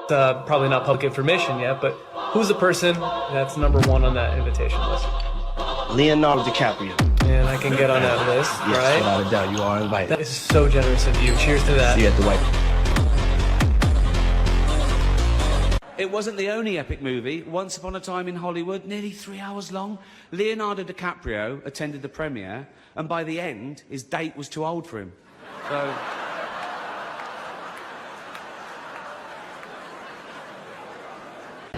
Probably not public information yet, but who's the person that's number one on that invitation list? Leonardo DiCaprio. And I can get on that list, yes, right? Without a doubt, you are invited. That is so generous of you. Cheers to that. See you at the White. It wasn't the only epic movie. Once Upon a Time in Hollywood, nearly 3 hours long. Leonardo DiCaprio attended the premiere, and by the end, his date was too old for him. So...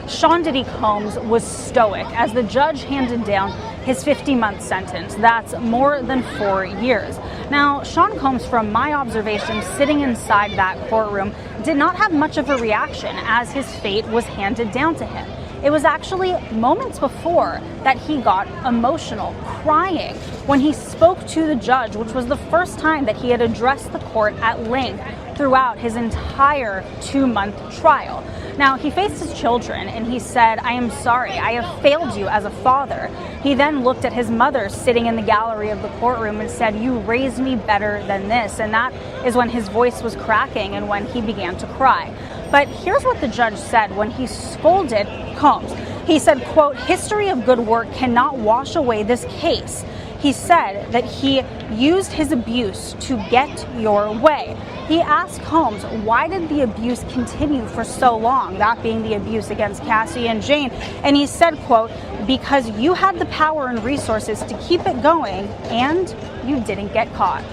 Sean Diddy Combs was stoic as the judge handed down his 50-month sentence. That's more than 4 years. Now, Sean Combs, from my observation sitting inside that courtroom, did not have much of a reaction as his fate was handed down to him. It was actually moments before that he got emotional, crying when he spoke to the judge, which was the first time that he had addressed the court at length throughout his entire 2-month trial. Now, he faced his children and he said, "I am sorry, I have failed you as a father." He then looked at his mother sitting in the gallery of the courtroom and said, "You raised me better than this." And that is when his voice was cracking and when he began to cry. But here's what the judge said when he scolded Combs. He said, quote, "History of good work cannot wash away this case." He said that he used his abuse to get your way. He asked Combs, why did the abuse continue for so long, that being the abuse against Cassie and Jane? And he said, quote, "Because you had the power and resources to keep it going and you didn't get caught."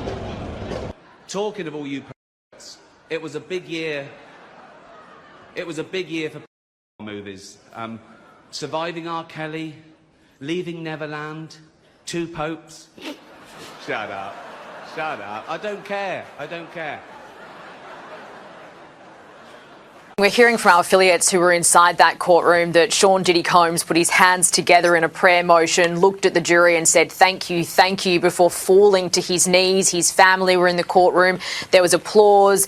Talking of all you p***s, it was a big year. It was a big year for movies. Surviving R. Kelly, Leaving Neverland, Two Popes. Shut up. Shut up. I don't care. I don't care. We're hearing from our affiliates who were inside that courtroom that Sean Diddy Combs put his hands together in a prayer motion, looked at the jury and said, thank you, before falling to his knees. His family were in the courtroom. There was applause,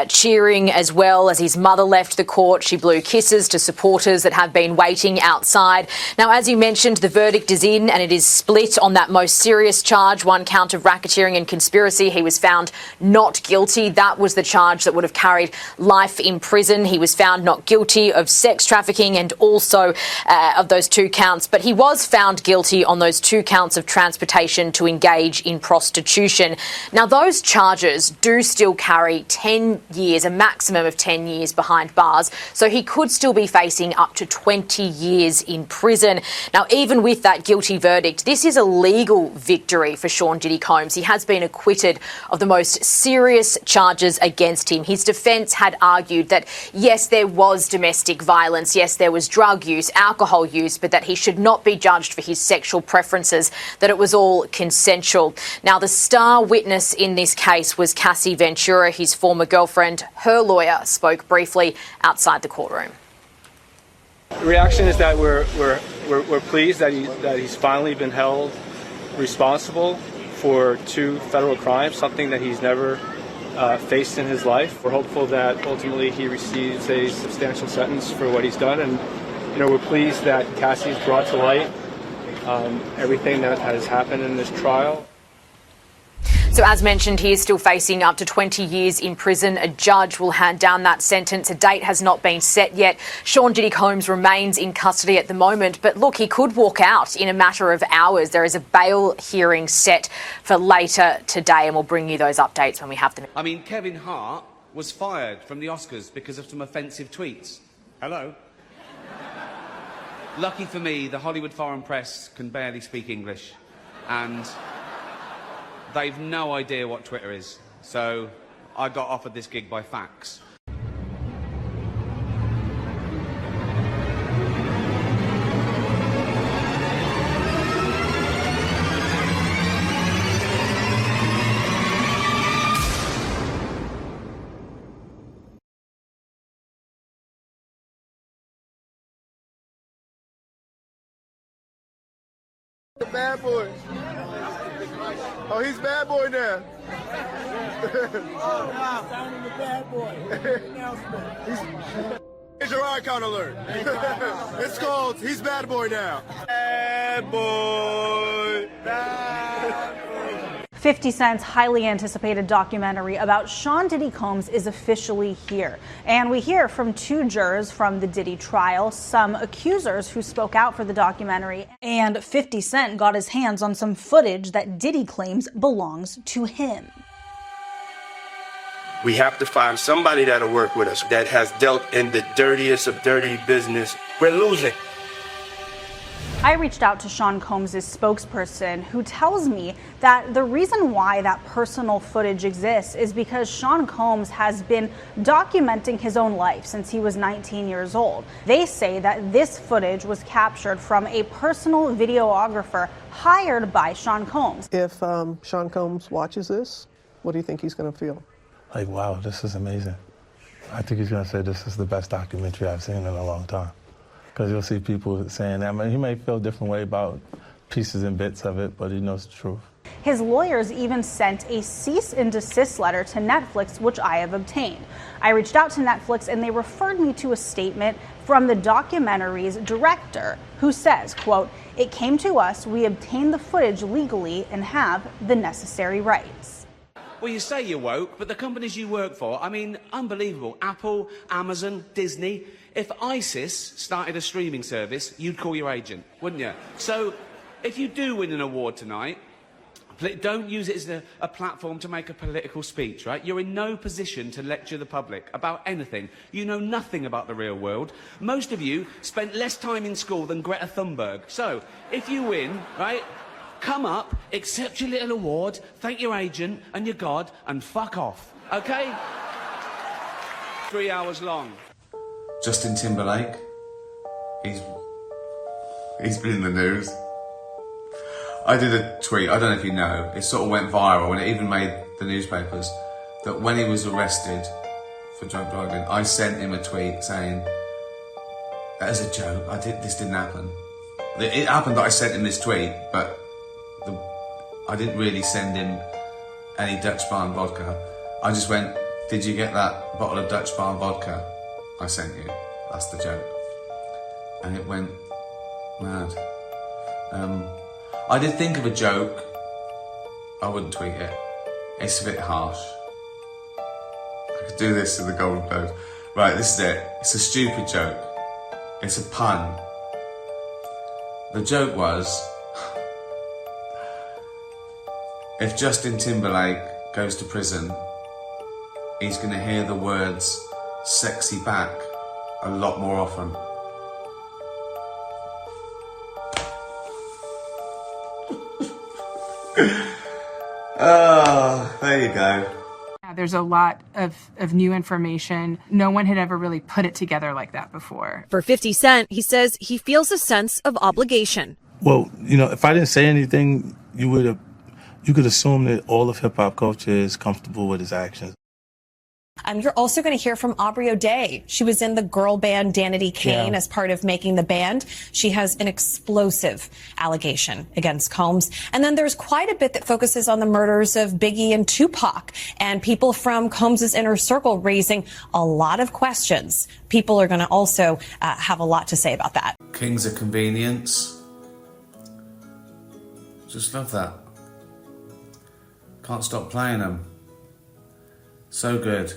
cheering as well as his mother left the court. She blew kisses to supporters that have been waiting outside. Now, as you mentioned, the verdict is in and it is split on that most serious charge, 1 count of racketeering and conspiracy. He was found not guilty. That was the charge that would have carried life in prison. He was found not guilty of sex trafficking and also of those 2 counts, but he was found guilty on those 2 counts of transportation to engage in prostitution. Now, those charges do still carry 10 years, a maximum of 10 years behind bars, so he could still be facing up to 20 years in prison. Now, even with that guilty verdict, this is a legal victory for Sean Diddy Combs. He has been acquitted of the most serious charges against him. His defence had argued that, yes, there was domestic violence, yes, there was drug use, alcohol use, but that he should not be judged for his sexual preferences, that it was all consensual. Now, the star witness in this case was Cassie Ventura, his former girlfriend. Her lawyer spoke briefly outside the courtroom. The reaction is that we're pleased that he's finally been held responsible for 2 federal crimes, something that he's never faced in his life. We're hopeful that ultimately he receives a substantial sentence for what he's done, and we're pleased that Cassie's brought to light everything that has happened in this trial. So as mentioned, he is still facing up to 20 years in prison. A judge will hand down that sentence. A date has not been set yet. Sean Diddy Combs remains in custody at the moment. But look, he could walk out in a matter of hours. There is a bail hearing set for later today, and we'll bring you those updates when we have them. I mean, Kevin Hart was fired from the Oscars because of some offensive tweets. Hello? Lucky for me, the Hollywood foreign press can barely speak English. And they've no idea what Twitter is, so I got offered this gig by fax. The bad boy. Oh, he's bad boy now. Oh, no. Signing the bad boy. Here's your icon alert. It's called He's Bad Boy Now. Bad boy. Bad boy. 50 Cent's highly anticipated documentary about Sean Diddy Combs is officially here. And we hear from two jurors from the Diddy trial, some accusers who spoke out for the documentary, and 50 Cent got his hands on some footage that Diddy claims belongs to him. We have to find somebody that'll work with us, that has dealt in the dirtiest of dirty business. We're losing. I reached out to Sean Combs' spokesperson, who tells me that the reason why that personal footage exists is because Sean Combs has been documenting his own life since he was 19 years old. They say that this footage was captured from a personal videographer hired by Sean Combs. If Sean Combs watches this, what do you think he's going to feel? Like, wow, this is amazing. I think he's going to say this is the best documentary I've seen in a long time. Because you'll see people saying that. I mean, he may feel a different way about pieces and bits of it, but he knows the truth. His lawyers even sent a cease and desist letter to Netflix, which I have obtained. I reached out to Netflix and they referred me to a statement from the documentary's director who says, quote, "It came to us, we obtained the footage legally and have the necessary rights." Well, you say you're woke, but the companies you work for, I mean, unbelievable. Apple, Amazon, Disney. If ISIS started a streaming service, you'd call your agent, wouldn't you? So, if you do win an award tonight, don't use it as a platform to make a political speech, right? You're in no position to lecture the public about anything. You know nothing about the real world. Most of you spent less time in school than Greta Thunberg. So, if you win, right, come up, accept your little award, thank your agent and your God, and fuck off, okay? 3 hours long. Justin Timberlake, he's been in the news. I did a tweet, I don't know if you know, it sort of went viral and it even made the newspapers, that when he was arrested for drunk driving, I sent him a tweet saying, as a joke, this didn't happen. It happened that I sent him this tweet, but I didn't really send him any Dutch Barn vodka. I just went, did you get that bottle of Dutch Barn vodka I sent you? That's the joke. And it went mad. I did think of a joke. I wouldn't tweet it. It's a bit harsh. I could do this to the Golden Globes. Right, this is it. It's a stupid joke. It's a pun. The joke was, if Justin Timberlake goes to prison, he's going to hear the words sexy back a lot more often. Oh, there you go. There's a lot of new information. No one had ever really put it together like that before. For 50 Cent, he says he feels a sense of obligation. Well, you know, if I didn't say anything, you could assume that all of hip-hop culture is comfortable with his actions. You're also going to hear from Aubrey O'Day. She was in the girl band Danity Kane as part of making the band. She has an explosive allegation against Combs. And then there's quite a bit that focuses on the murders of Biggie and Tupac, and people from Combs's inner circle raising a lot of questions. People are going to also have a lot to say about that. Kings of convenience. Just love that. Can't stop playing them. So good.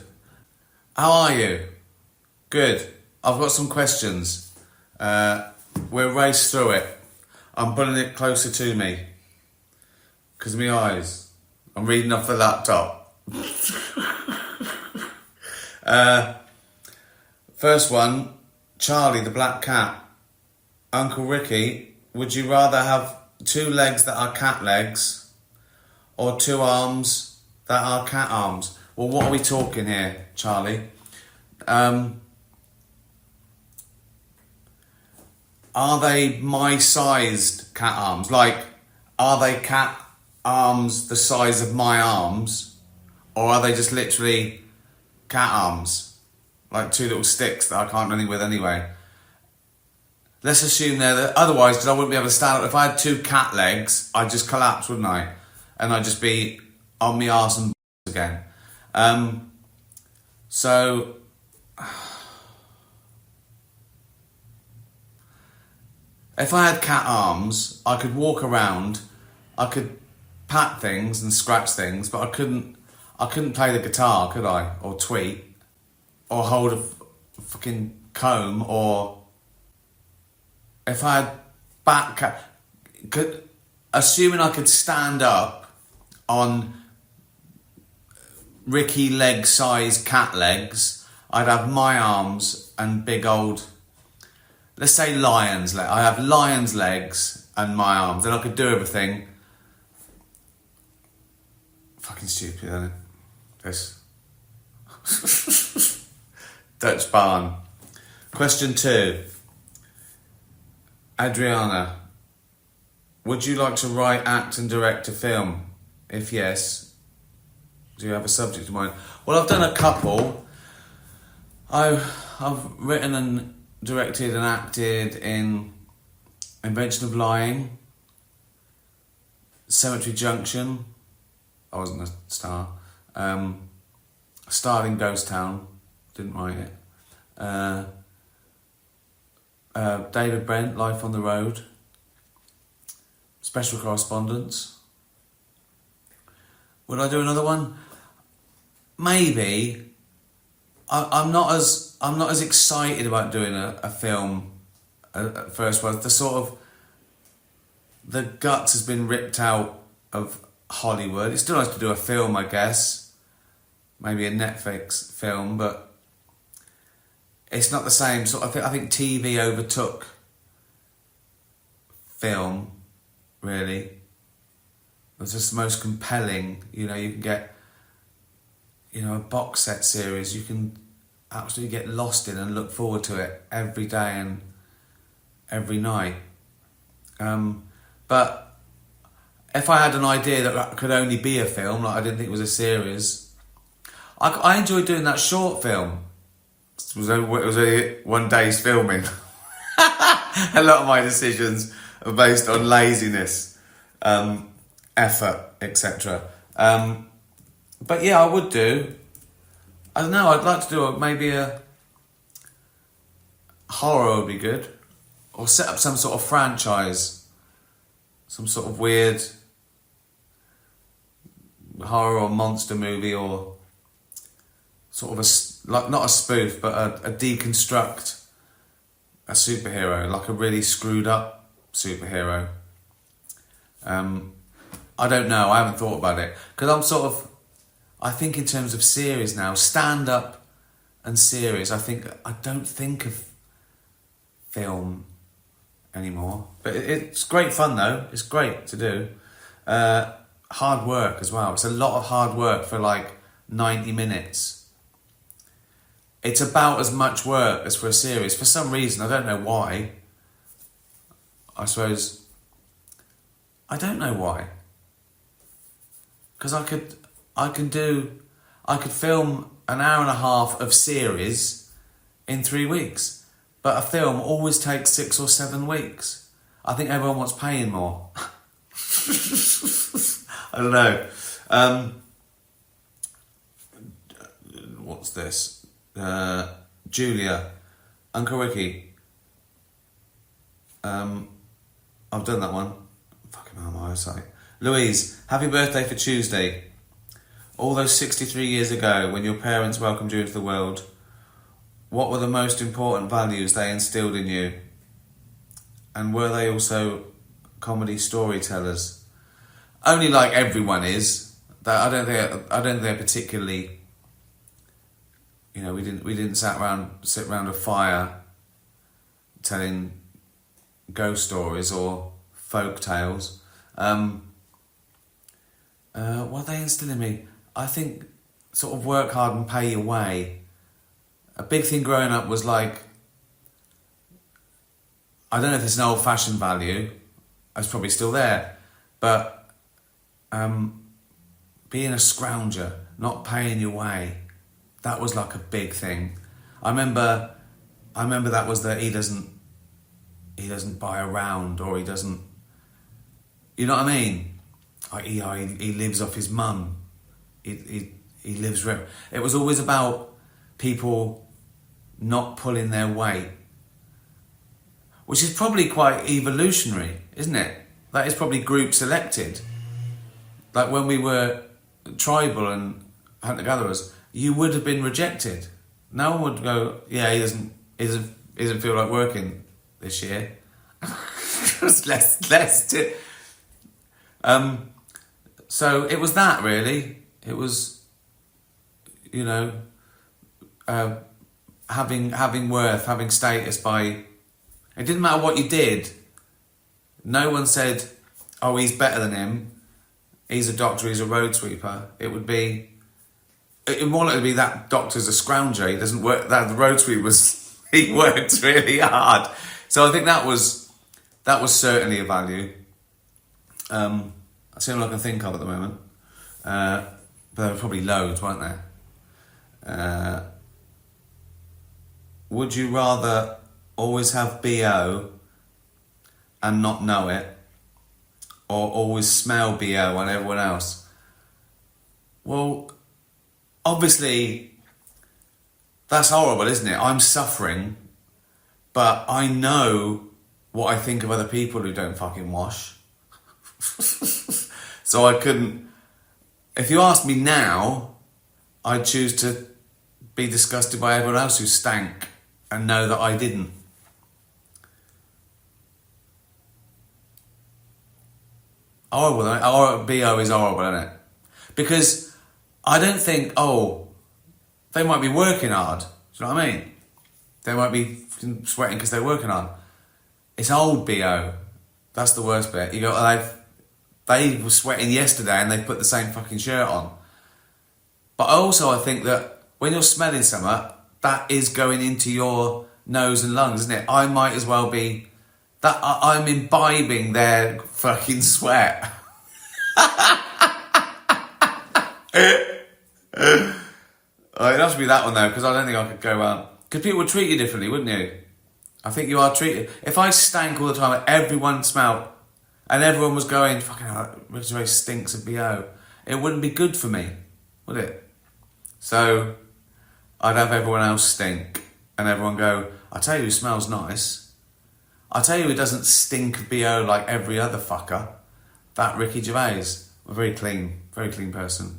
How are you? Good. I've got some questions. We'll race through it. I'm putting it closer to me. Because of my eyes. I'm reading off the laptop. First one, Charlie the black cat. Uncle Ricky, would you rather have 2 legs that are cat legs or 2 arms that are cat arms? Well, what are we talking here, Charlie? Are they my sized cat arms? Like, are they cat arms the size of my arms? Or are they just literally cat arms? Like 2 little sticks that I can't do anything with anyway. Let's assume they're otherwise, because I wouldn't be able to stand up. If I had 2 cat legs, I'd just collapse, wouldn't I? And I'd just be on my arse and again. So if I had cat arms, I could walk around, I could pat things and scratch things, but I couldn't play the guitar, could I? Or tweet, or hold a fucking comb, or if I had assuming I could stand up on Ricky leg size cat legs, I'd have my arms and big old, let's say lion's leg. I have lion's legs and my arms, and I could do everything. Fucking stupid, isn't it? This. Dutch barn. Question 2. Adriana, would you like to write, act and direct a film? If yes, do you have a subject in mind? Well, I've done a couple. I've written and directed and acted in Invention of Lying, Cemetery Junction. I wasn't a star. Starred in Ghost Town. Didn't write it. David Brent, Life on the Road. Special Correspondence. Would I do another one? Maybe. I'm not as excited about doing a film at first. Well, the guts has been ripped out of Hollywood. It's still nice to do a film, I guess. Maybe a Netflix film, but it's not the same. So I think TV overtook film, really. It's just the most compelling. You can get, a box set series. You can absolutely get lost in and look forward to it every day and every night. But if I had an idea that could only be a film, like I didn't think it was a series, I enjoyed doing that short film. It was only one day's filming. A lot of my decisions are based on laziness, effort, etc. But yeah, I would do. I don't know. I'd like to do maybe a horror would be good, or set up some sort of franchise, some sort of weird horror or monster movie, or sort of not a spoof, but a deconstruct a superhero, like a really screwed up superhero. I don't know. I haven't thought about it because I think in terms of series now, stand up and series. I don't think of film anymore, but it's great fun though. It's great to do. Hard work as well. It's a lot of hard work for like 90 minutes. It's about as much work as for a series. For some reason, I don't know why. I suppose I don't know why. Because I could film an hour and a half of series in 3 weeks, but a film always takes 6 or 7 weeks. I think everyone wants paying more. I don't know. What's this? Julia, Uncle Ricky. I've done that one. Fucking hell, my eyesight. Louise, happy birthday for Tuesday. All those 63 years ago, when your parents welcomed you into the world, what were the most important values they instilled in you? And were they also comedy storytellers? Only like everyone is. I don't think they're particularly. We didn't sit around a fire telling ghost stories or folk tales. What are they instilling in me? I think sort of work hard and pay your way. A big thing growing up was like, I don't know if it's an old-fashioned value, it's probably still there, but being a scrounger, not paying your way, that was like a big thing. I remember that was he doesn't buy around, or he doesn't, you know what I mean? He lives off his mum. He lives. It was always about people not pulling their weight, which is probably quite evolutionary, isn't it? That is probably group selected. like when we were tribal and hunter-gatherers, you would have been rejected. No one would go, yeah, he doesn't feel like working this year. So it was that, really. It was, you know, having worth, having status by... It didn't matter what you did. No one said, oh, he's better than him. He's a doctor, he's a road sweeper. It would be... It more likely to be that doctor's a scrounger. He doesn't work... That the road sweeper he worked really hard. So I think that was certainly a value. That's the only one I can think of at the moment. But there were probably loads, weren't there? Would you rather always have BO and not know it, or always smell BO on everyone else? Well, obviously, that's horrible, isn't it? I'm suffering, but I know what I think of other people who don't fucking wash. So I couldn't... If you asked me now, I'd choose to be disgusted by everyone else who stank and know that I didn't. Horrible, isn't it? BO is horrible, isn't it? Because I don't think, oh, they might be working hard. Do you know what I mean? They might be sweating because they're working hard. It's old BO. That's the worst bit. You go, they were sweating yesterday and they put the same fucking shirt on. But also I think that when you're smelling something, that is going into your nose and lungs, isn't it? I might as well be... that I'm imbibing their fucking sweat. It has to be that one though, because I don't think I could go out. Because people would treat you differently, wouldn't you? I think you are treated... If I stank all the time, everyone smelled, and everyone was going, fucking hell, Ricky Gervais stinks of BO, it wouldn't be good for me, would it? So I'd have everyone else stink, and everyone go, I tell you who smells nice. I tell you who doesn't stink of BO like every other fucker. That Ricky Gervais. A very clean person.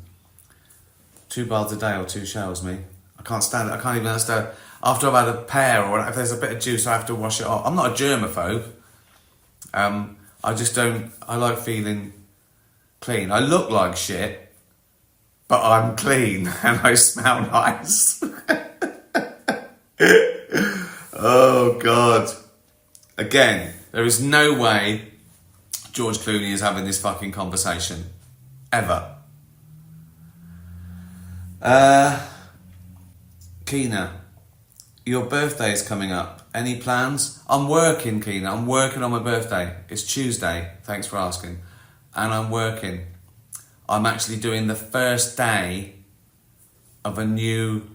2 baths a day or 2 showers, me. I can't stand it. I can't even understand. After I've had a pear or if there's a bit of juice, I have to wash it off. I'm not a germaphobe. I just don't... I like feeling clean. I look like shit, but I'm clean and I smell nice. Oh, God. Again, there is no way George Clooney is having this fucking conversation. Ever. Keena, your birthday is coming up. Any plans? I'm working, Keena. I'm working on my birthday. It's Tuesday. Thanks for asking. And I'm working. I'm actually doing the first day of a new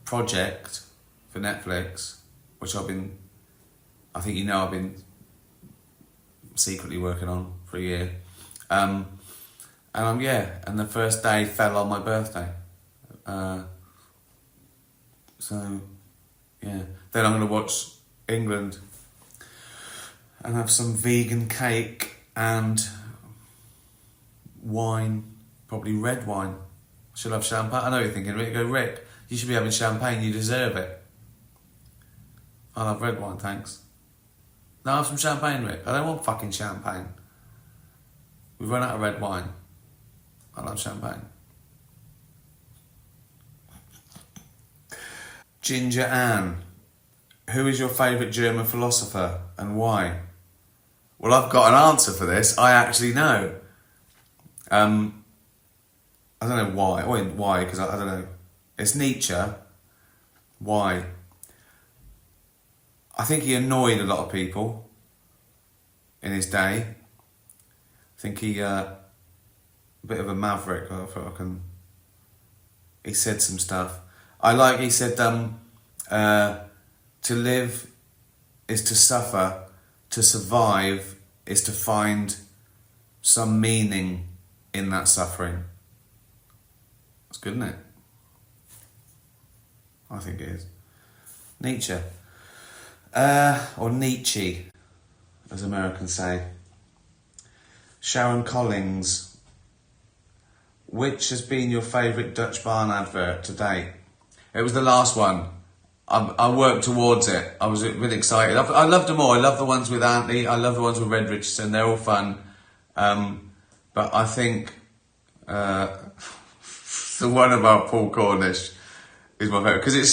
project for Netflix, which I think you know I've been secretly working on for a year. And the first day fell on my birthday. So, yeah. Then I'm going to watch England and have some vegan cake and wine, probably red wine. Should I have champagne? I know you're thinking, Rick, go, Rick, you should be having champagne, you deserve it. I'll have red wine, thanks. No, I'll have some champagne, Rick. I don't want fucking champagne. We've run out of red wine. I'll have champagne. Ginger Ann, who is your favourite German philosopher and why? Well, I've got an answer for this. I actually know. I don't know why. Well, why? Because I don't know. It's Nietzsche. Why? I think he annoyed a lot of people in his day. I think he a bit of a maverick. He said some stuff. He said, to live is to suffer, to survive is to find some meaning in that suffering. That's good, isn't it? I think it is. Nietzsche. Or Nietzsche, as Americans say. Sharon Collins. which has been your favourite Dutch barn advert to date? It was the last one. I worked towards it. I was really excited. I loved them all. I love the ones with Anthony. I love the ones with Red Richardson. They're all fun. But I think the one about Paul Cornish is my favourite because it's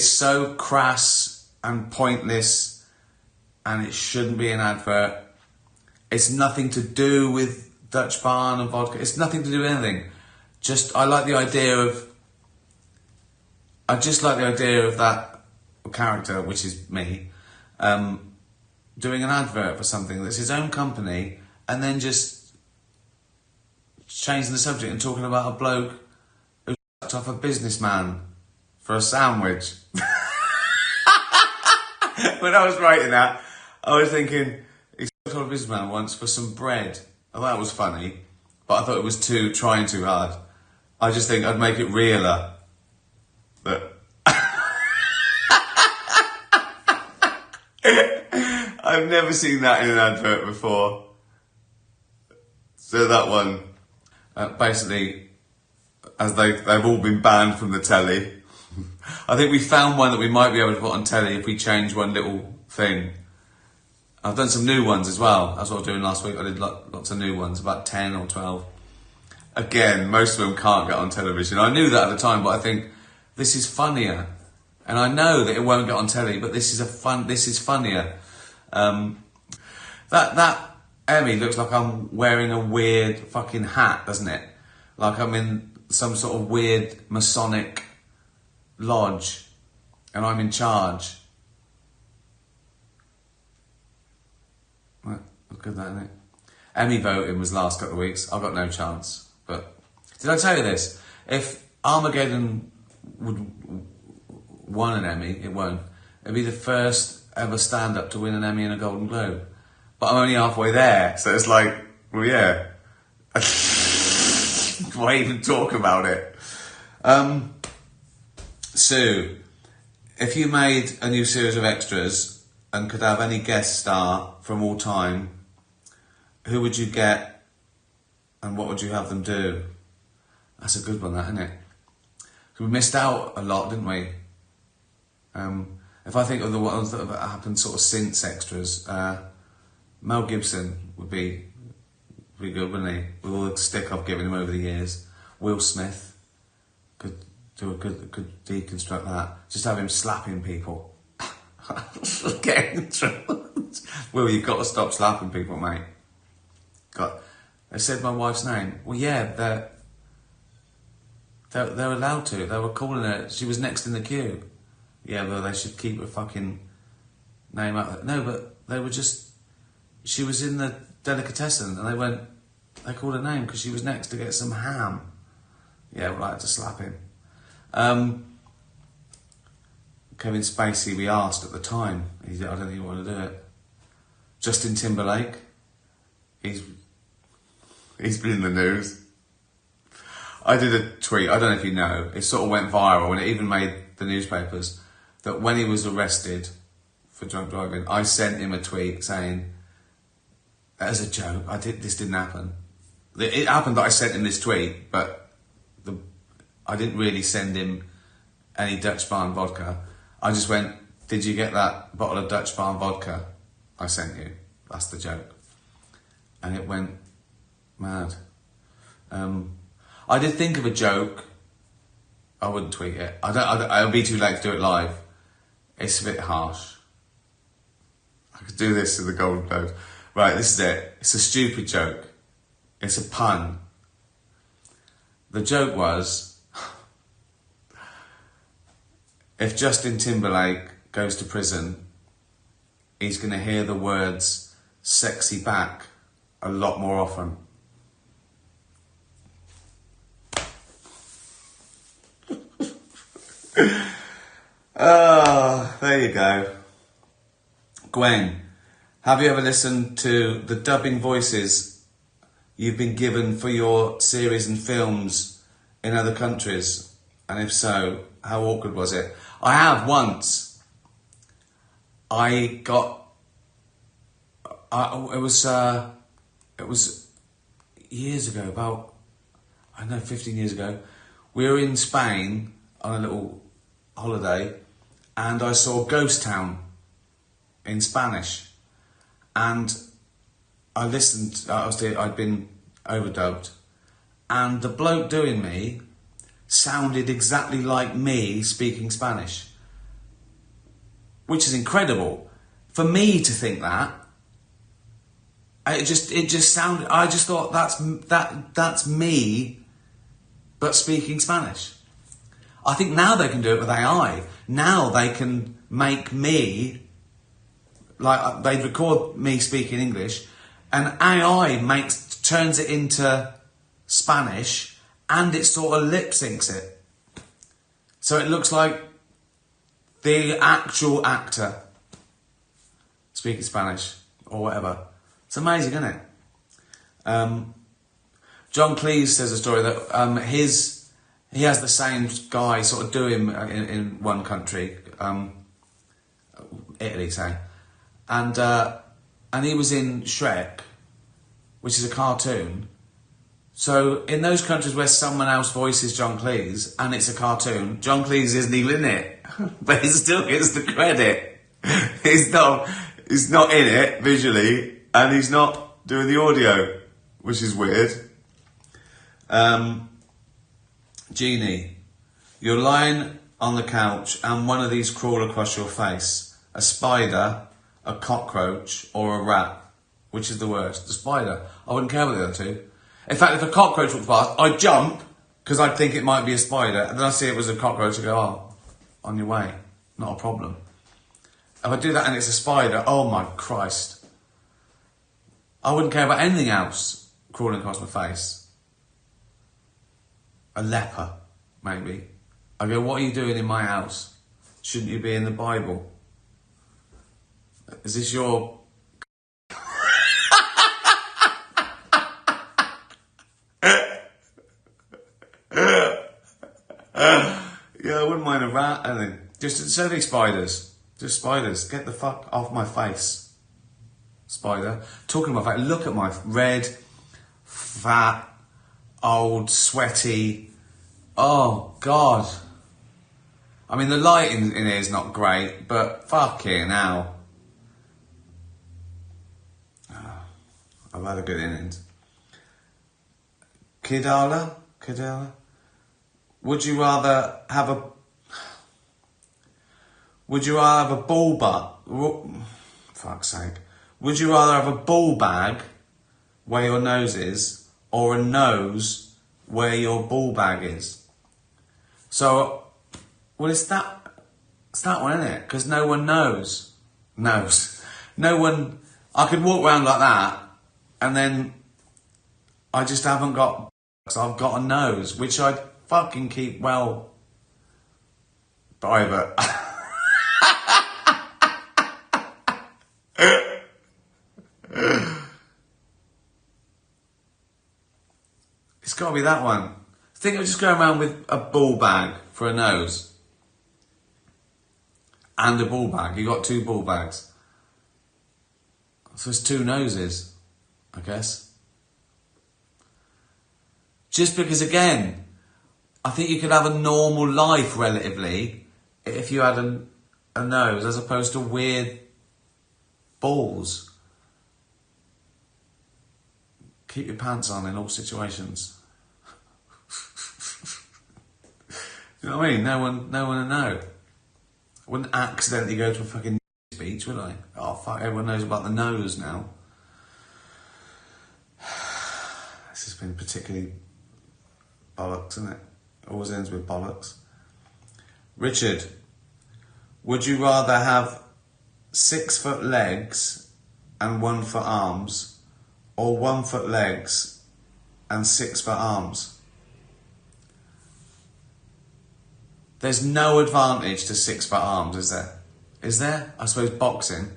so crass and pointless, and it shouldn't be an advert. It's nothing to do with Dutch barn and vodka. It's nothing to do with anything. I like the idea of that character, which is me, doing an advert for something that's his own company, and then just changing the subject and talking about a bloke who sucked off a businessman for a sandwich. When I was writing that, I was thinking, he sucked off a businessman once for some bread. Oh, that was funny, but I thought it was trying too hard. I just think I'd make it realer. But I've never seen that in an advert before. So that one, basically, as they've all been banned from the telly. I think we found one that we might be able to put on telly if we change one little thing. I've done some new ones as well. That's what I was doing last week. I did lots of new ones, about 10 or 12. Again, most of them can't get on television. I knew that at the time, but I think this is funnier. And I know that it won't get on telly, but this is funnier. That Emmy looks like I'm wearing a weird fucking hat, doesn't it? Like I'm in some sort of weird Masonic lodge and I'm in charge. Look at that, isn't it? Emmy voting was last couple of weeks. I've got no chance. But did I tell you this? If Armageddon would won an Emmy, it won't. It'd be the first ever stand-up to win an Emmy and a Golden Globe. But I'm only halfway there, so it's like, well, yeah. Why even talk about it? Sue, if you made a new series of extras and could have any guest star from all time, who would you get and what would you have them do? That's a good one, that, isn't it? We missed out a lot, didn't we? If I think of the ones that have happened sort of since extras, Mel Gibson would be good, wouldn't he? With all the stick I've given him over the years. Will Smith could deconstruct that. Just have him slapping people. Getting in trouble. Will, you've got to stop slapping people, mate. They said my wife's name. Well, yeah, they're allowed to. They were calling her. She was next in the queue. Yeah, but they should keep her fucking name out there. No, but they were just... She was in the delicatessen and they called her name because she was next to get some ham. Yeah, well, I had to slap him. Kevin Spacey, we asked at the time. I don't think he wanted to do it. Justin Timberlake. He's been in the news. I did a tweet, I don't know if you know, it sort of went viral and it even made the newspapers, that when he was arrested for drunk driving, I sent him a tweet saying, as a joke, this didn't happen. It happened that I sent him this tweet, but I didn't really send him any Dutch barn vodka. I just went, did you get that bottle of Dutch barn vodka I sent you? That's the joke. And it went mad. I did think of a joke. I wouldn't tweet it. It'll be too late to do it live. It's a bit harsh. I could do this in the Golden Globe. Right, this is it. It's a stupid joke. It's a pun. The joke was, if Justin Timberlake goes to prison, he's going to hear the words sexy back a lot more often. Oh, there you go. Gwen, have you ever listened to the dubbing voices you've been given for your series and films in other countries? And if so, how awkward was it? I have once. It was years ago, about I know, 15 years ago, we were in Spain on a little holiday, and I saw Ghost Town in Spanish, and I listened. I'd been overdubbed, and the bloke doing me sounded exactly like me speaking Spanish, which is incredible for me to think that. It just sounded. I just thought that's me, but speaking Spanish. I think now they can do it with AI. Now they can make me, like, they record me speaking English, and AI turns it into Spanish, and it sort of lip syncs it. So it looks like the actual actor speaking Spanish or whatever. It's amazing, isn't it? John Cleese says a story that he has the same guy sort of do him in one country, Italy, say, and he was in Shrek, which is a cartoon. So in those countries where someone else voices John Cleese and it's a cartoon, John Cleese isn't even in it, but he still gets the credit. He's not in it visually, and he's not doing the audio, which is weird. Jeannie, you're lying on the couch and one of these crawl across your face. A spider, a cockroach, or a rat. Which is the worst? The spider. I wouldn't care about the other two. In fact, if a cockroach walked past, I'd jump, because I'd think it might be a spider, and then I see it was a cockroach and go, oh, on your way. Not a problem. If I do that and it's a spider, oh my Christ. I wouldn't care about anything else crawling across my face. A leper, maybe. I go, what are you doing in my house? Shouldn't you be in the Bible? Is this your... Yeah, I wouldn't mind a rat, I think. Just so many spiders. Just spiders. Get the fuck off my face. Spider. Talking about face, look at my red, fat, old, sweaty. Oh, God. I mean, the light in here is not great, but fucking hell. I've had a good innings. Kidala? Would you rather have a ball bag? Fuck's sake. Would you rather have a ball bag where your nose is, or a nose where your ball bag is? So, well, it's that one, isn't it? Because no one knows. No one... I could walk around like that, and then I just haven't got... I've got a nose, which I'd fucking keep well private. It's got to be that one. I think I'll just go around with a ball bag for a nose. And a ball bag. You got two ball bags. So it's two noses, I guess. Just because, again, I think you could have a normal life, relatively, if you had a nose, as opposed to weird balls. Keep your pants on in all situations. You know what I mean? No one will know. I wouldn't accidentally go to a fucking speech, would I? Oh, fuck, everyone knows about the nose now. This has been particularly bollocks, isn't it? Always ends with bollocks. Richard, would you rather have 6 foot legs and 1 foot arms, or 1 foot legs and 6 foot arms? There's no advantage to 6 foot arms, is there? Is there? I suppose boxing.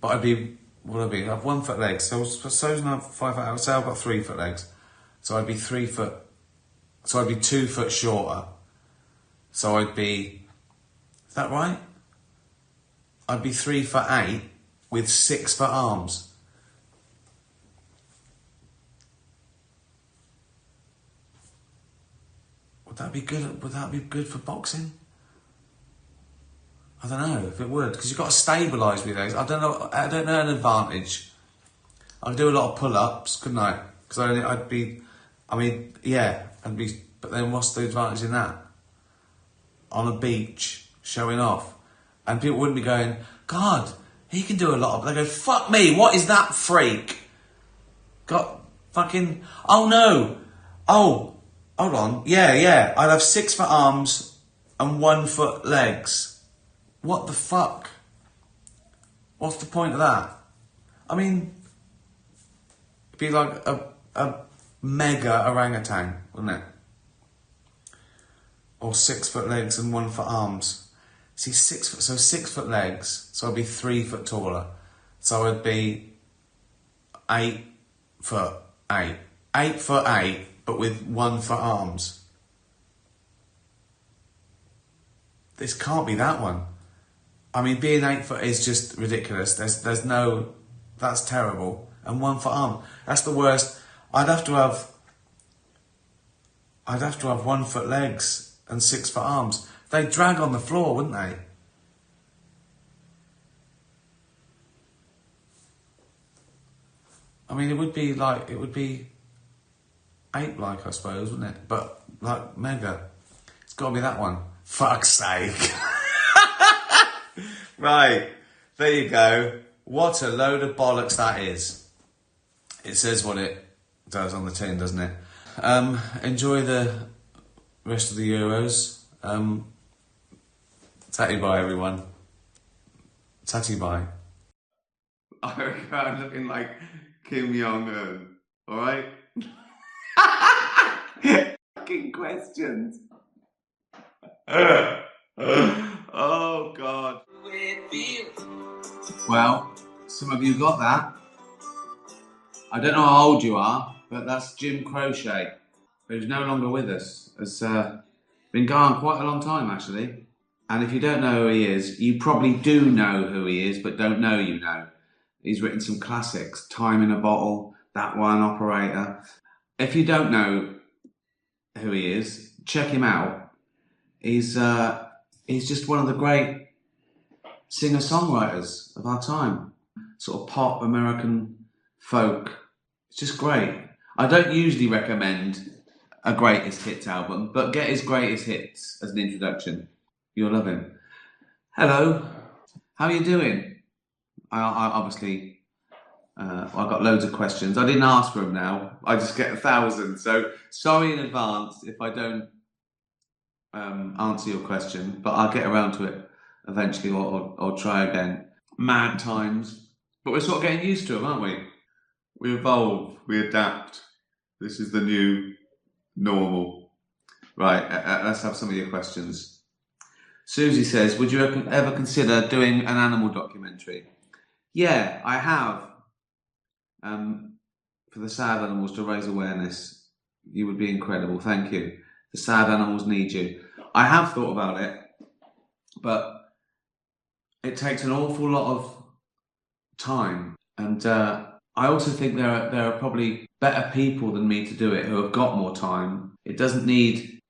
But I'd be, what would I be? I have 1 foot legs. So suppose I have 5 foot, I would say I've got 3 foot legs. So I'd be 3 foot, so I'd be 2 foot shorter. So I'd be, is that right? I'd be 3 foot 8 with 6 foot arms. Would that be good? Would that be good for boxing? I don't know if it would, because you've got to stabilise with those. I don't know an advantage. I'd do a lot of pull-ups, couldn't I? Because I'd be, but then what's the advantage in that? On a beach, showing off. And people wouldn't be going, God, he can do a lot of, they go, fuck me, what is that freak? Got fucking, oh no, oh, hold on, yeah, I'd have 6 foot arms and 1 foot legs. What the fuck? What's the point of that? I mean, it'd be like a mega orangutan, wouldn't it? Or 6 foot legs and 1 foot arms. See, 6 foot, so 6 foot legs, so I'd be 3 foot taller. So I'd be 8 foot 8. 8 foot 8, but with 1 foot arms. This can't be that one. I mean, being 8 foot is just ridiculous. There's no, that's terrible. And 1 foot arm, that's the worst. I'd have to have 1 foot legs and 6 foot arms. They'd drag on the floor, wouldn't they? I mean, it would be ape-like, I suppose, wouldn't it? But, like, mega. It's got to be that one. Fuck's sake. Right, there you go. What a load of bollocks that is. It says what it does on the tin, doesn't it? Enjoy the rest of the Euros. Tatty bye, everyone. Tatty bye. I'm looking like Kim Jong-un, alright? Fucking questions. Oh, God. Well, some of you got that. I don't know how old you are, but that's Jim Crochet, who's no longer with us. Has been gone quite a long time, actually. And if you don't know who he is, you probably do know who he is, but don't know you know. He's written some classics, Time in a Bottle, That One, Operator. If you don't know who he is, check him out. He's just one of the great singer-songwriters of our time. Sort of pop, American folk. It's just great. I don't usually recommend a greatest hits album, but get his greatest hits as an introduction. You'll love him. Hello. How are you doing? I obviously, I've got loads of questions. I didn't ask for them now. I just get 1,000. So sorry in advance if I don't answer your question, but I'll get around to it eventually or try again. Mad times. But we're sort of getting used to them, aren't we? We evolve, we adapt. This is the new normal. Right, let's have some of your questions. Susie says, would you ever consider doing an animal documentary? Yeah, I have. For the sad animals, to raise awareness. You would be incredible, thank you. The sad animals need you. I have thought about it, but it takes an awful lot of time. And I also think there are probably better people than me to do it who have got more time. It doesn't need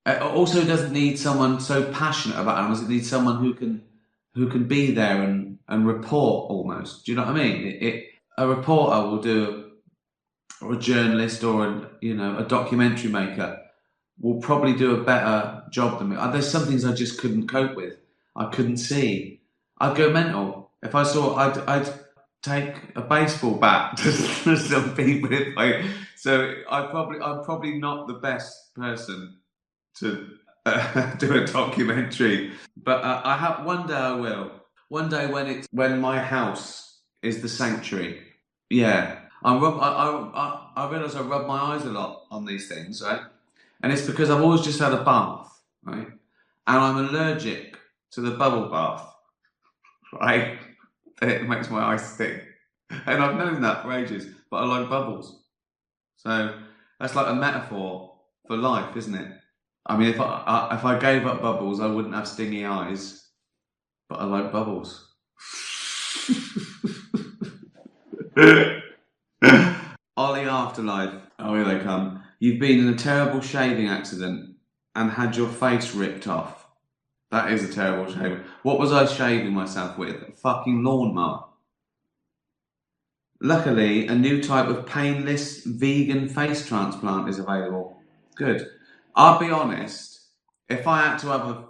someone so passionate about animals. It needs someone who can be there and report almost. Do you know what I mean? A reporter will do, or a journalist or a documentary maker will probably do a better job than me. There's some things I just couldn't cope with. I couldn't see. I'd go mental. If I saw, I'd take a baseball bat to some people. I'm probably not the best person to do a documentary, but I have. One day I will. One day when my house is the sanctuary. Yeah, I realise I rub my eyes a lot on these things, right? And it's because I've always just had a bath, right? And I'm allergic to the bubble bath, right? It makes my eyes stick, and I've known that for ages. But I like bubbles, so that's like a metaphor for life, isn't it? I mean, if I gave up bubbles, I wouldn't have stingy eyes, but I like bubbles. Ollie Afterlife. Oh, here they come. You've been in a terrible shaving accident. and had your face ripped off. That is a terrible shave. What was I shaving myself with? A fucking lawnmower. Luckily, a new type of painless vegan face transplant is available. Good. I'll be honest, if I had to have a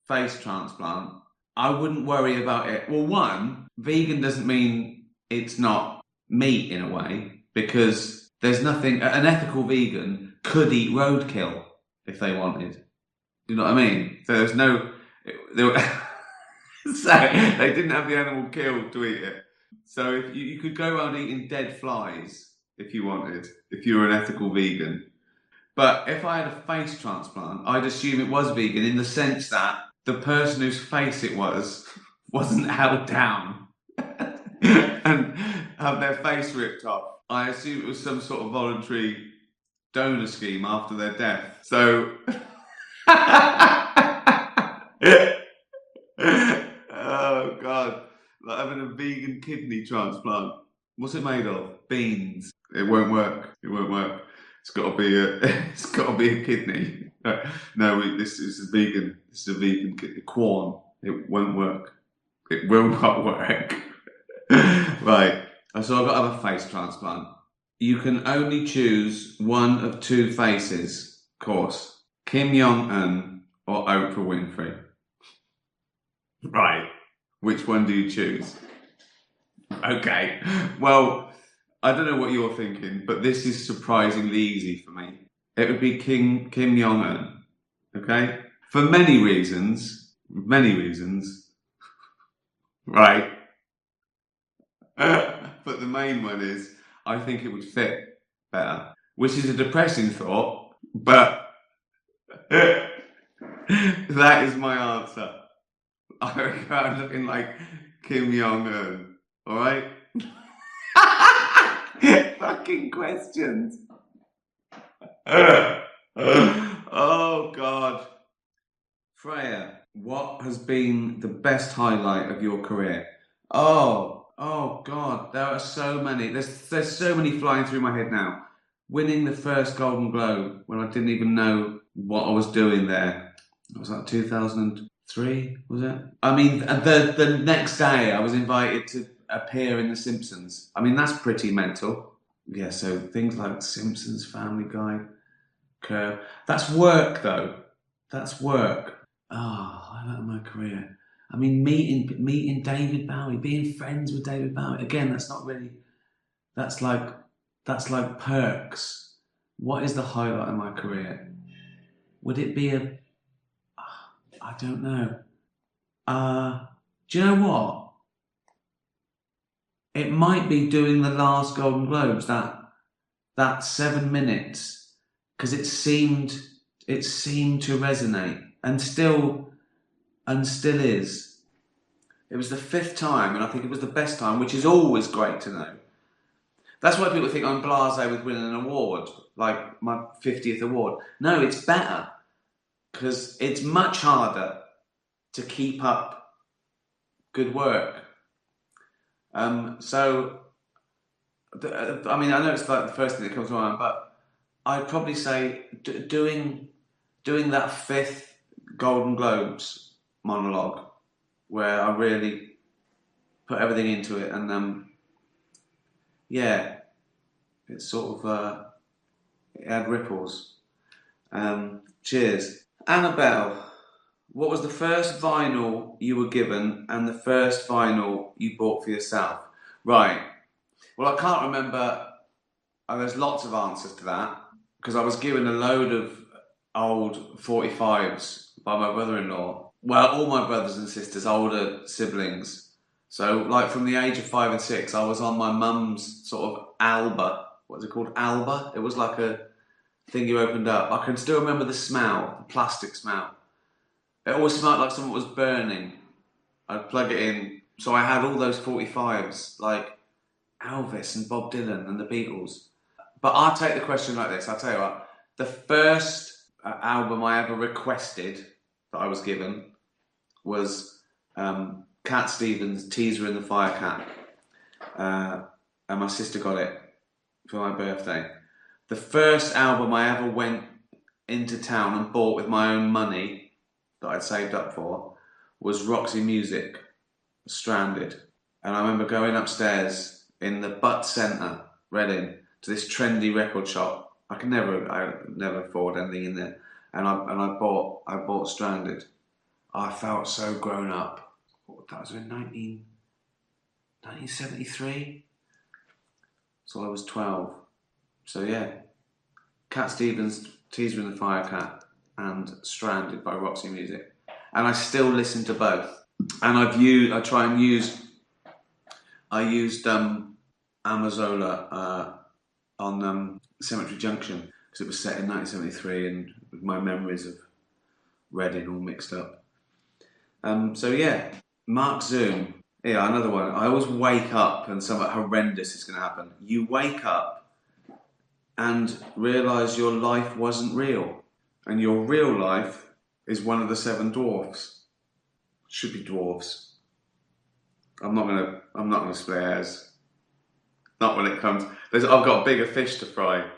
face transplant, I wouldn't worry about it. Well, one, vegan doesn't mean it's not meat in a way, because there's nothing, an ethical vegan could eat roadkill if they wanted. You know what I mean? So there's no, so they didn't have the animal killed to eat it. So if you could go around eating dead flies if you wanted, if you were an ethical vegan. But if I had a face transplant, I'd assume it was vegan in the sense that the person whose face it wasn't held down and have their face ripped off. I assume it was some sort of voluntary donor scheme after their death. So... oh, God. Like having a vegan kidney transplant. What's it made of? Beans. It won't work. It won't work. It's got to be it's got to be a kidney. No, this is a vegan. This is a vegan kidney. Corn. It won't work. It will not work. Right. So I've got to have a face transplant. You can only choose one of two faces, of course. Kim Jong-un or Oprah Winfrey. Right. Which one do you choose? Okay. Well, I don't know what you're thinking, but this is surprisingly easy for me. It would be Kim Jong-un. Okay? For many reasons. Many reasons. Right. But the main one is, I think it would fit better. Which is a depressing thought, but that is my answer. I reckon I'm looking like Kim Jong-un. Alright? Fucking questions. Oh, God. Freya, what has been the best highlight of your career? Oh, God. There are so many. There's so many flying through my head now. Winning the first Golden Globe when I didn't even know what I was doing there. Was that 2003, was it? I mean, the next day I was invited to appear in The Simpsons. I mean, that's pretty mental. Yeah, so things like Simpsons, Family Guy, Curb. That's work, though. That's work. Oh, highlight of my career. I mean, meeting David Bowie, being friends with David Bowie. Again, that's not really... That's like perks. What is the highlight of my career? Would it be a... I don't know. Do you know what? It might be doing the last Golden Globes, that 7 minutes, because it seemed to resonate, and still is. It was the 5th time, and I think it was the best time, which is always great to know. That's why people think I'm blasé with winning an award, like my 50th award. No, it's better, because it's much harder to keep up good work. So, I mean, I know it's like the first thing that comes to mind, but I'd probably say doing that 5th Golden Globes monologue, where I really put everything into it, and yeah, it's sort of it had ripples. Cheers. Annabelle, what was the first vinyl you were given and the first vinyl you bought for yourself? Right. Well, I can't remember. There's lots of answers to that, because I was given a load of old 45s by my brother-in-law. Well, all my brothers and sisters, older siblings. So, like, from the age of 5 and 6, I was on my mum's sort of Alba. What's it called? Alba? It was like a thing you opened up. I can still remember the smell, the plastic smell. It always smelled like something was burning. I'd plug it in. So I had all those 45s, like Elvis and Bob Dylan and the Beatles. But I'll take the question like this. I'll tell you what. The first album I ever requested that I was given was Cat Stevens' Teaser and the Firecat. And my sister got it for my birthday. The first album I ever went into town and bought with my own money that I'd saved up for was Roxy Music, Stranded. And I remember going upstairs in the Butt Centre, Reading, to this trendy record shop. I never afford anything in there. And I bought Stranded. I felt so grown up. That was in 1973. So I was 12. So yeah, Cat Stevens, Teaser and the Firecat, and Stranded by Roxy Music. And I still listen to both. And I used Amazola on Cemetery Junction because it was set in 1973 and with my memories of Reading all mixed up. So yeah, Mark Zoom. Yeah, another one. I always wake up and something horrendous is going to happen. You wake up and realise your life wasn't real. And your real life is one of the 7 dwarfs. Should be dwarfs. I'm not gonna split hairs. Not when it comes. I've got bigger fish to fry.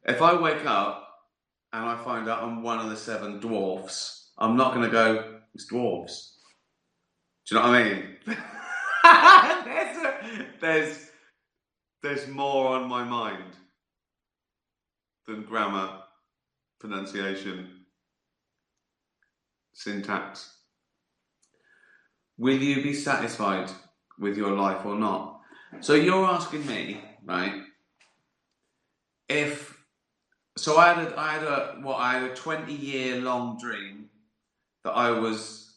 If I wake up and I find out I'm one of the 7 dwarfs, I'm not gonna go, it's dwarves. Do you know what I mean? there's more on my mind than grammar, pronunciation, syntax. Will you be satisfied with your life or not? So you're asking me, right? I had a 20-year-long dream that I was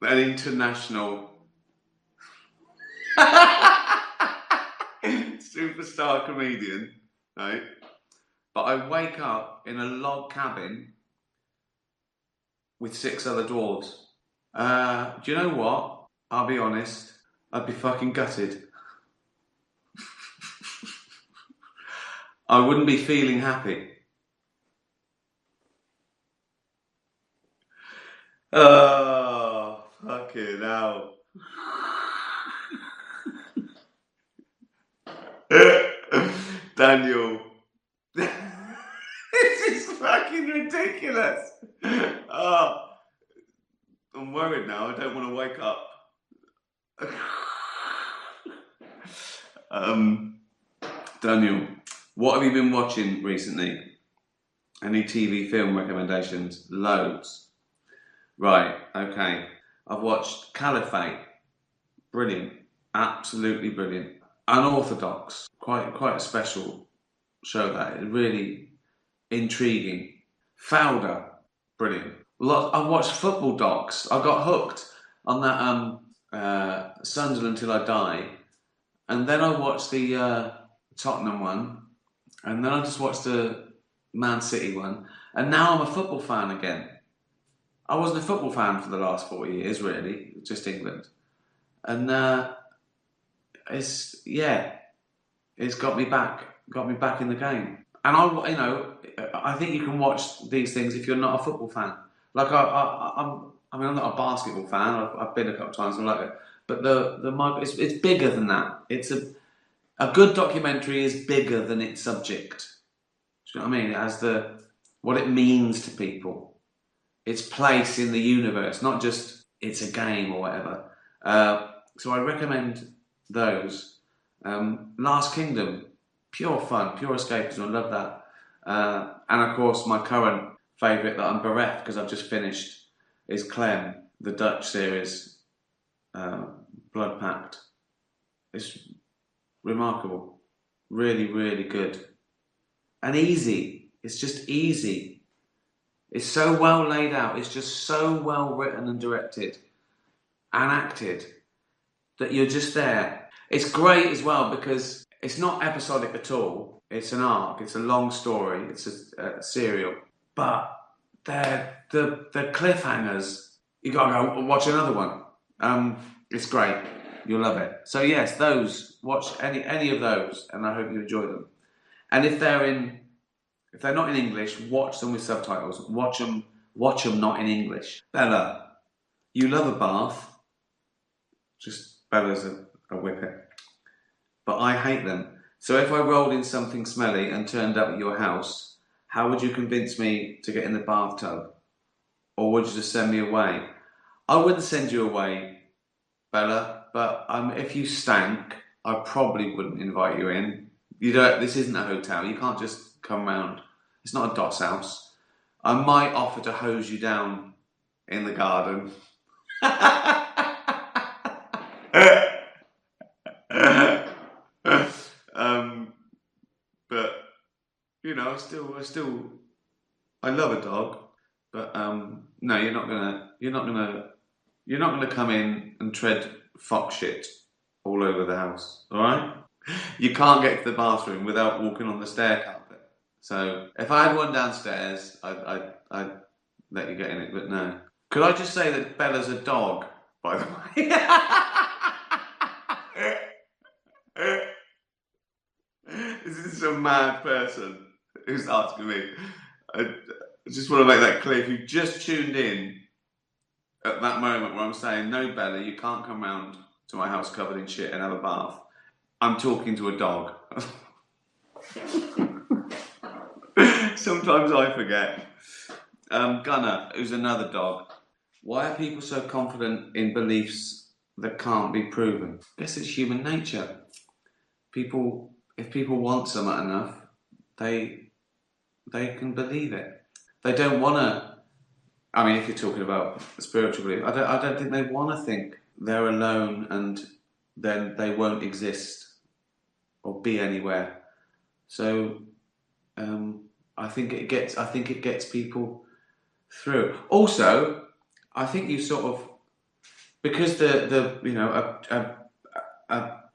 an international superstar comedian, right? But I wake up in a log cabin with 6 other dwarves. Do you know what? I'll be honest, I'd be fucking gutted. I wouldn't be feeling happy. Oh, fucking hell. Daniel. This is fucking ridiculous. Oh, I'm worried now. I don't want to wake up. Daniel, what have you been watching recently? Any TV film recommendations? Loads. Right, okay. I've watched Caliphate. Brilliant. Absolutely brilliant. Unorthodox. Quite a special show that. Really intriguing. Founder. Brilliant. I've watched football docs. I got hooked on that Sunderland Till I Die. And then I watched the Tottenham one. And then I just watched the Man City one. And now I'm a football fan again. I wasn't a football fan for the last 40 years, really. Just England. And it's got me back in the game. And I think you can watch these things if you're not a football fan. Like I'm not a basketball fan. I've been a couple of times and I like it. But it's bigger than that. It's a good documentary is bigger than its subject. Do you know what I mean? It has what it means to people, its place in the universe, not just it's a game or whatever. So I recommend those. Last Kingdom, pure fun, pure escapism. I love that. And of course, my current favourite that I'm bereft because I've just finished is Clem, the Dutch series, Blood Pact. It's remarkable, really, really good, and easy. It's just easy. It's so well laid out. It's just so well written and directed and acted that you're just there. It's great as well because it's not episodic at all. It's an arc. It's a long story. It's a serial. But the cliffhangers, you gotta go watch another one. It's great. You'll love it. So yes, watch any of those, and I hope you enjoy them. And if they're not in English, watch them with subtitles. Watch them not in English. Bella, you love a bath. Just Bella's a whippet. But I hate them. So if I rolled in something smelly and turned up at your house, how would you convince me to get in the bathtub? Or would you just send me away? I wouldn't send you away, Bella, but if you stank, I probably wouldn't invite you in. This isn't a hotel. You can't just come round. It's not a doss house. I might offer to hose you down in the garden. But you know, I love a dog, but no, you're not gonna come in and tread fox shit all over the house. All right? You can't get to the bathroom without walking on the stair carpet. So if I had one downstairs, I'd let you get in it, but no. Could I just say that Bella's a dog, by the way? This is some mad person who's asking me. I just want to make that clear. If you just tuned in at that moment where I'm saying, no, Bella, you can't come round to my house covered in shit and have a bath, I'm talking to a dog. Sometimes I forget. Gunner, who's another dog. Why are people so confident in beliefs that can't be proven? I guess it's human nature. If people want something enough, they can believe it. They don't want to. I mean, if you're talking about spiritual belief, I don't think they want to think they're alone and then they won't exist or be anywhere. So I think it gets people through. Also, I think you sort of, because a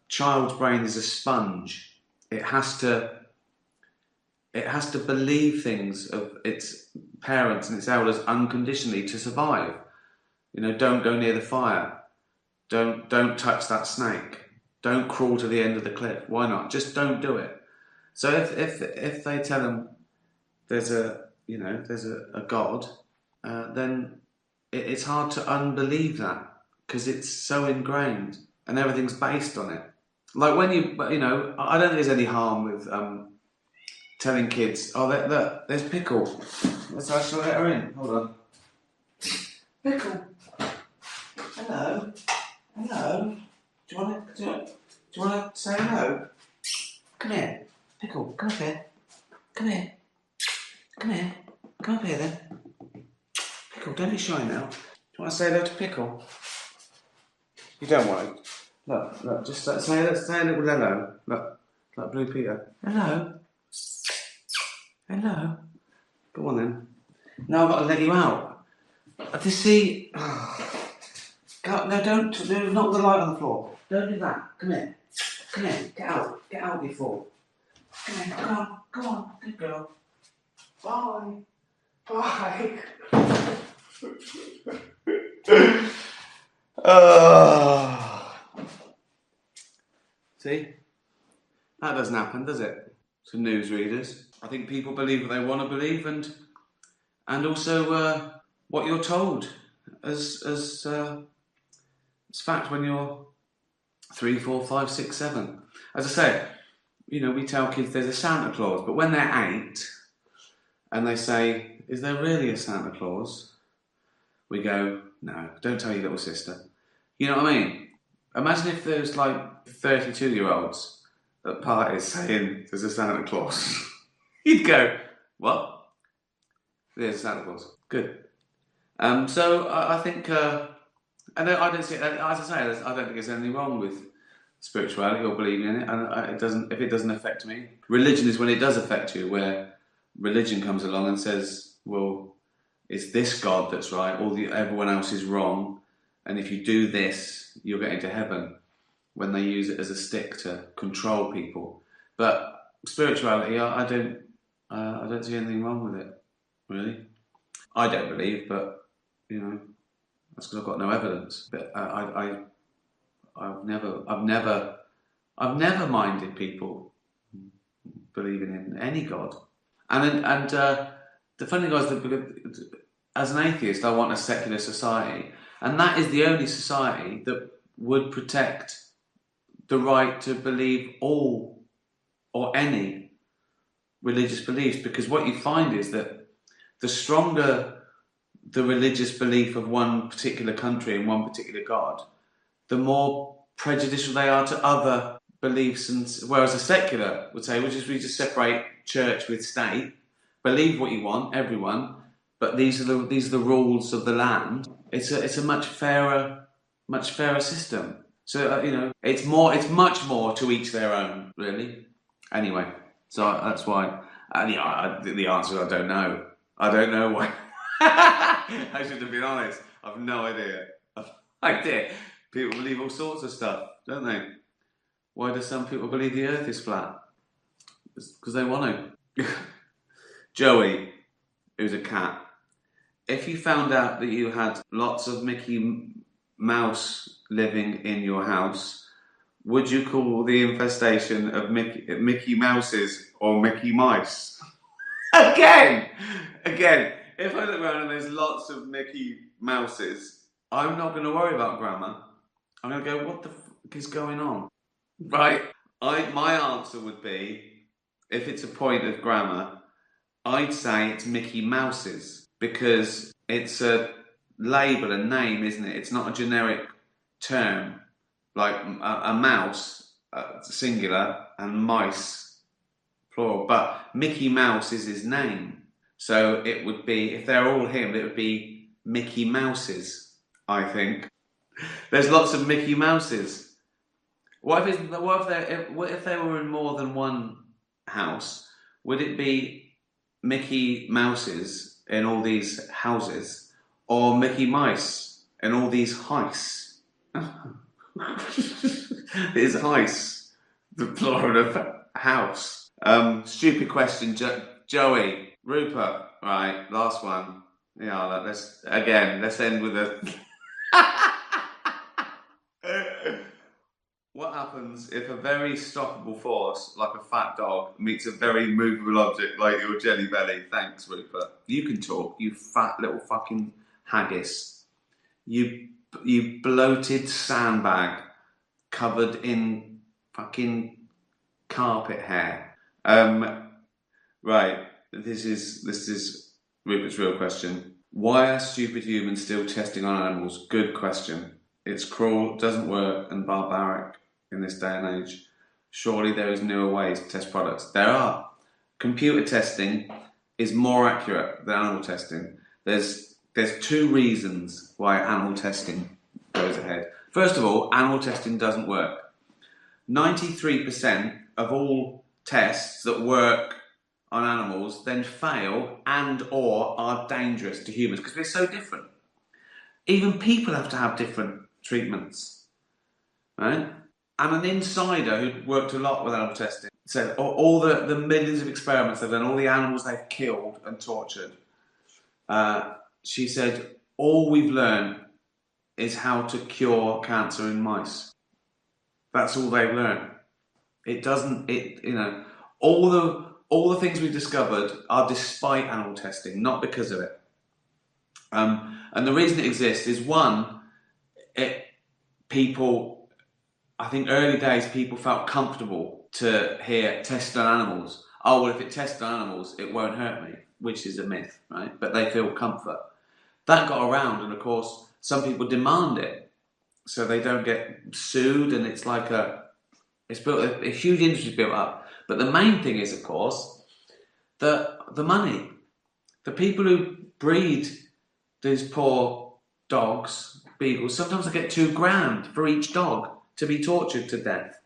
child's brain is a sponge. It has to believe things of its parents and its elders unconditionally to survive. You know, don't go near the fire. Don't touch that snake. Don't crawl to the end of the cliff. Why not? Just don't do it. So if they tell them there's a God, then it's hard to unbelieve that because it's so ingrained and everything's based on it. Like when I don't think there's any harm with telling kids, oh, look, there's Pickle. Let's actually let her in. Hold on. Pickle. Hello. Hello. Do you want to say hello? Come here. Pickle, come up here. Come here. Come here. Come up here then. Pickle, don't be shy now. Do you want to say hello to Pickle? You don't want to. Look, just say a little hello. Look, like Blue Peter. Hello. Hello. Go on then. Now I've got to let you out. To see. God, no, don't. No, knock the light on the floor. Don't do that. Come here. Come here. Get out. Get out before. Come here. Come on. Come on. Good girl. Bye. Bye. See? That doesn't happen, does it? To newsreaders. I think people believe what they want to believe and also what you're told as fact when you're 3, 4, 5, 6, 7. As I say, we tell kids there's a Santa Claus, but when they're 8 and they say, is there really a Santa Claus? We go, no, don't tell your little sister. You know what I mean? Imagine if there's like 32-year-olds at parties saying there's a Santa Claus. You'd go, what? There's a Santa Claus. Good. So I think, I don't see, as I say, I don't think there's anything wrong with spirituality or believing in it, and if it doesn't affect me. Religion is when it does affect you, where religion comes along and says, well, it's this God that's right, everyone else is wrong, and if you do this, you'll get into heaven, when they use it as a stick to control people. But spirituality, I don't see anything wrong with it, really. I don't believe, but that's because I've got no evidence. But I've never minded people believing in any God. And the funny thing is that as an atheist, I want a secular society, and that is the only society that would protect the right to believe all or any religious beliefs, because what you find is that the stronger the religious belief of one particular country and one particular god, the more prejudicial they are to other beliefs. And whereas a secular would say, we just separate church with state, believe what you want, everyone, but these are the rules of the land. It's a much fairer system. So it's much more to each their own, really. Anyway, so that's why. The answer, I don't know. I don't know why. I should have been honest. I've no idea. People believe all sorts of stuff, don't they? Why do some people believe the earth is flat? Because they want to. Joey, who's a cat, if you found out that you had lots of Mickey Mouse living in your house, would you call the infestation of Mickey Mouses or Mickey Mice? Again, if I look around and there's lots of Mickey Mouses, I'm not going to worry about grammar. I'm going to go, what the fuck is going on? Right? My answer would be, if it's a point of grammar, I'd say it's Mickey Mouses, because it's a label, a name, isn't it? It's not a generic term, like a mouse, singular, and mice, plural. But Mickey Mouse is his name. So it would be, if they're all him, it would be Mickey Mouses, I think. There's lots of Mickey Mouses. What if they were in more than one house? Would it be Mickey Mouses in all these houses, or Mickey Mice in all these heists? Is heist the plural of house? Stupid question, Joey. Rupert, right, last one. Yeah, let's end with a... What happens if a very stoppable force, like a fat dog, meets a very movable object like your jelly belly? Thanks, Rupert. You can talk, you fat little fucking haggis. You bloated sandbag covered in fucking carpet hair. Right. This is Rupert's real question. Why are stupid humans still testing on animals? Good question. It's cruel, doesn't work, and barbaric in this day and age. Surely there is newer ways to test products. There are. Computer testing is more accurate than animal testing. There's two reasons why animal testing goes ahead. First of all, animal testing doesn't work. 93% of all tests that work on animals then fail and or are dangerous to humans because we're so different. Even people have to have different treatments, right? And an insider who worked a lot with animal testing said all the millions of experiments they've done, all the animals they've killed and tortured, she said, all we've learned is how to cure cancer in mice. That's all they've learned. All the things we've discovered are despite animal testing, not because of it. And the reason it exists is, one, I think early days people felt comfortable to hear test on animals. Oh, well, if it tests on animals, it won't hurt me, which is a myth, right? But they feel comfort. That got around, and of course, some people demand it so they don't get sued, and it's like a huge industry built up. But the main thing is, of course, the money. The people who breed these poor dogs, beagles, sometimes they get $2,000 for each dog to be tortured to death.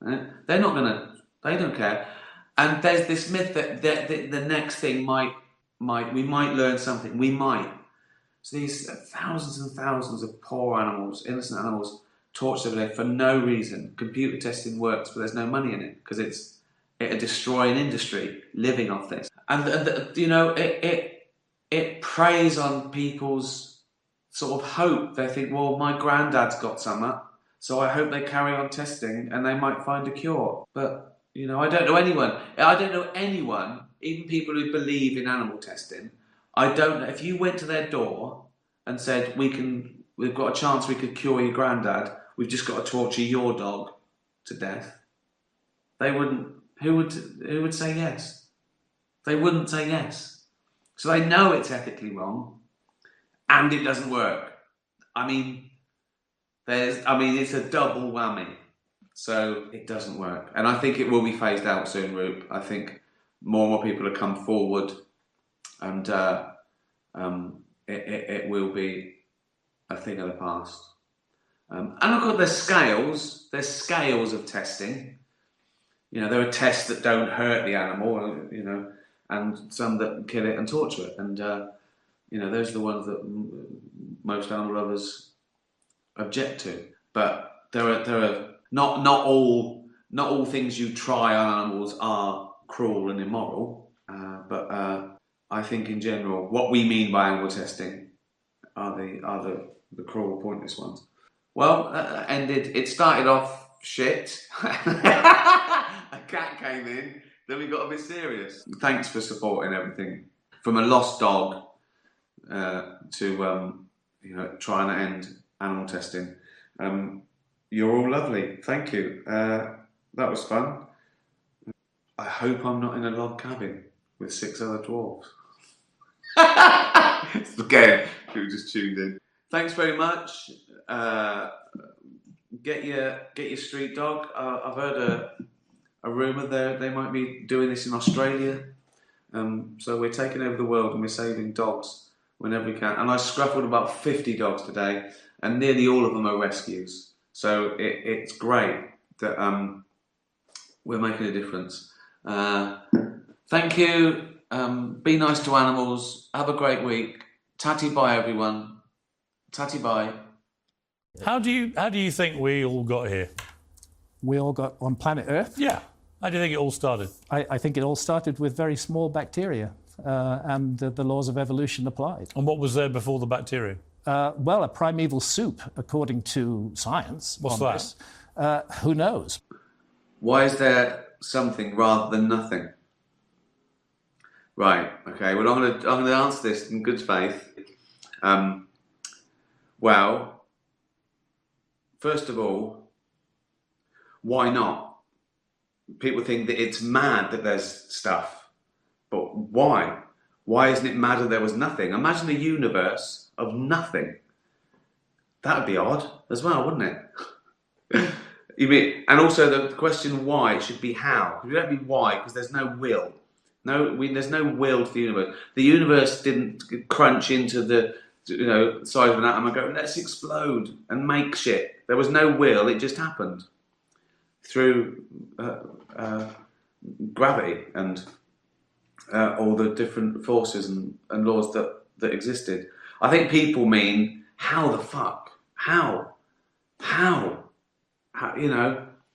Right? They don't care. And there's this myth that the next thing we might learn something. We might. So these thousands and thousands of poor animals, innocent animals, tortured every day for no reason. Computer testing works, but there's no money in it because it'll destroy an industry living off this. And it preys on people's sort of hope. They think, well, my granddad's got something, so I hope they carry on testing and they might find a cure. But I don't know anyone, even people who believe in animal testing. I don't know if you went to their door and said, we've got a chance we could cure your granddad. We've just got to torture your dog to death. They wouldn't. Who would say yes? They wouldn't say yes. So they know it's ethically wrong, and it doesn't work. I mean, it's a double whammy. So it doesn't work. And I think it will be phased out soon, Roop. I think more and more people will come forward, and it will be a thing of the past. And of course, there's scales. There's scales of testing. There are tests that don't hurt the animal, and some that kill it and torture it. And, those are the ones that most animal lovers object to. But there are not all things you try on animals are cruel and immoral. But I think in general, what we mean by animal testing are the cruel, pointless ones. Well, it started off shit. A cat came in, then we got a bit serious. Thanks for supporting everything. From a lost dog to trying to end animal testing. You're all lovely. Thank you. That was fun. I hope I'm not in a log cabin with 6 other dwarves. Again, who just tuned in. Thanks very much. Get your street dog. I've heard a rumour they might be doing this in Australia. So we're taking over the world and we're saving dogs whenever we can. And I scruffled about 50 dogs today, and nearly all of them are rescues. So it's great that we're making a difference. Thank you. Be nice to animals. Have a great week. Tatty bye, everyone. Tatty bye. How do you think we all got here? We all got on planet Earth? Yeah. How do you think it all started? I think it all started with very small bacteria, and the laws of evolution applied. And what was there before the bacteria? Well, a primeval soup, according to science. What's that? Who knows? Why is there something rather than nothing? Right. Okay. Well, I'm going to answer this in good faith. Well, first of all, why not? People think that it's mad that there's stuff, but why? Why isn't it mad that there was nothing? Imagine a universe of nothing. That would be odd as well, wouldn't it? And also the question why should be how. We don't mean why because there's no will. There's no will to the universe. The universe didn't crunch into the size of an atom and go, let's explode and make shit. There was no will. It just happened through gravity and all the different forces and laws that existed. I think people mean how the fuck, how,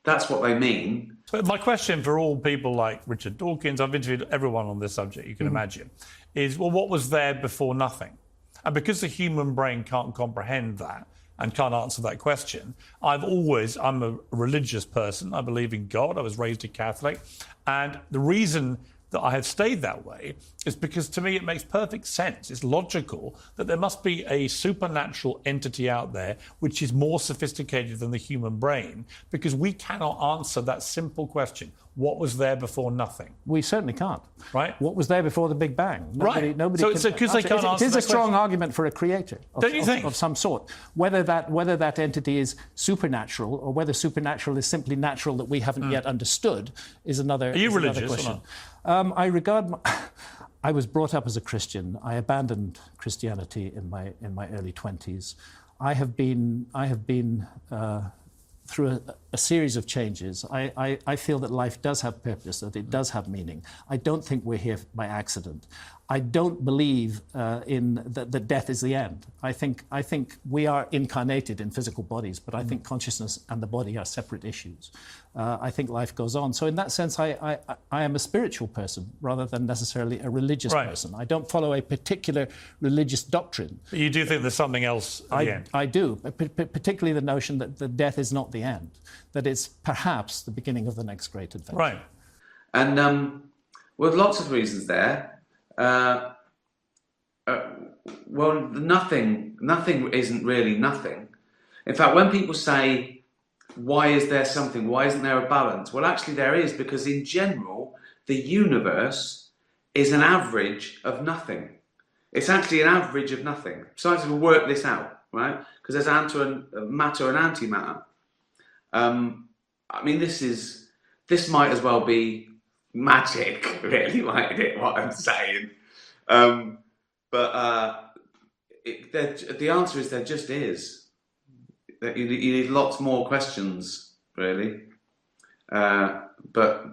that's what they mean. But my question for all people like Richard Dawkins, I've interviewed everyone on this subject you can imagine, is, well, what was there before nothing? And because the human brain can't comprehend that and can't answer that question, I'm a religious person. I believe in God. I was raised a Catholic. And the reason that I have stayed that way is because to me it makes perfect sense. It's logical that there must be a supernatural entity out there which is more sophisticated than the human brain, because we cannot answer that simple question. What was there before nothing? We certainly can't. Right. What was there before the Big Bang? Nobody So it's because they can't answer it is that a strong question. argument for a creator of some sort. Whether that entity is supernatural or whether supernatural is simply natural that we haven't yet understood is another. Are you religious question. or not? I was brought up as a Christian. I abandoned Christianity in my early 20s. I have been through a series of changes. I feel that life does have purpose, that it does have meaning. I don't think we're here by accident. I don't believe that death is the end. I think we are incarnated in physical bodies, but I think consciousness and the body are separate issues. I think life goes on. So in that sense, I am a spiritual person rather than necessarily a religious person. I don't follow a particular religious doctrine. But you do think there's something else at the end? I do, particularly the notion that the death is not the end, that it's perhaps the beginning of the next great adventure. Right. And well, lots of reasons there. Well, nothing isn't really nothing. In fact, when people say, why is there something? Why isn't there a balance? Well, actually there is, because in general, the universe is an average of nothing. It's actually an average of nothing. Scientists will work this out, right? Because there's matter and antimatter. I mean, this might as well be magic, really, mightn't it? What I'm saying, but the answer is there just is. That you need lots more questions, really. But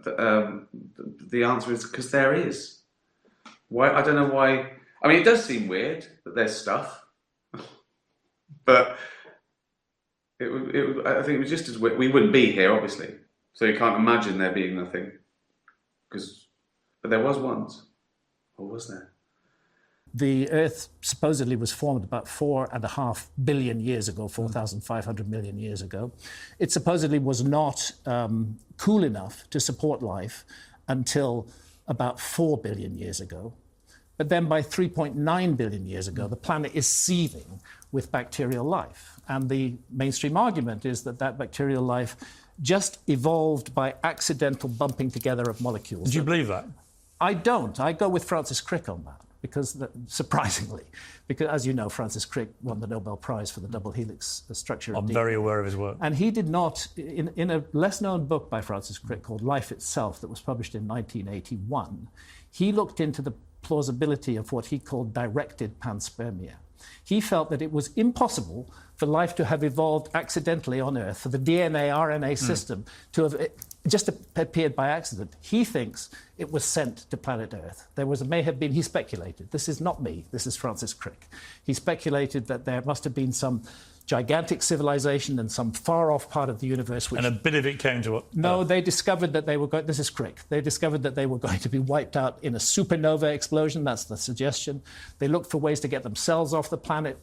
the answer is because there is. Why? I don't know why. I mean, it does seem weird that there's stuff, but I think it was just as weird. We wouldn't be here, obviously, so you can't imagine there being nothing. But there was once, or was there? The Earth supposedly was formed about 4.5 billion years ago, 4,500 million years ago. It supposedly was not cool enough to support life until about 4 billion years ago. But then by 3.9 billion years ago, the planet is seething with bacterial life. And the mainstream argument is that that bacterial life just evolved by accidental bumping together of molecules. Do you believe that? I don't. I go with Francis Crick on that. Surprisingly, because as you know, Francis Crick won the Nobel Prize for the double helix structure. I'm very aware of his work. And he did not, in a less-known book by Francis Crick called Life Itself that was published in 1981, he looked into the plausibility of what he called directed panspermia. He felt that it was impossible for life to have evolved accidentally on Earth, for the DNA-RNA system to have just appeared by accident. He thinks it was sent to planet Earth. He speculated, this is not me, this is Francis Crick. He speculated that there must have been some gigantic civilization in some far-off part of the universe. And a bit of it came to it. No, they discovered that they were going... This is Crick. They discovered that they were going to be wiped out in a supernova explosion. That's the suggestion. They looked for ways to get themselves off the planet.